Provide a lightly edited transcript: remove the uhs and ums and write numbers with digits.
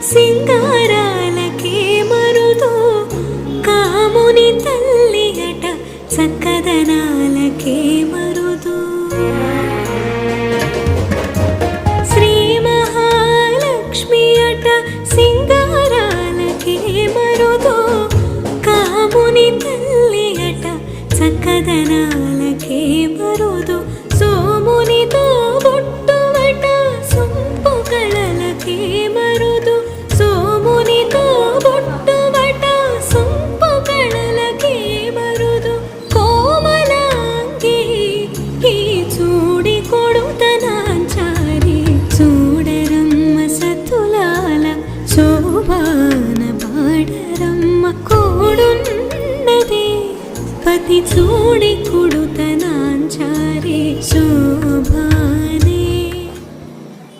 సింగారాలకే మరుదు కాముని తల్లి అట చక్కదనాలకే మరుదు శ్రీ మహాలక్ష్మి అట సింగారాలకే మరుదు కాముని తల్లి అట చక్కదనాలకే మరుదు సోమునితో బొట్టువట సొంపు కళలకే మరుదు సోమునితో బొట్టువట సొంపు కళలకే మరుదు కోమలాంగి ఈ చూడి కొడుతనాంచారి చూడరమ్మ సతులాల శోభాన పాడరమ్మ కోడున్నదే పతి చూడి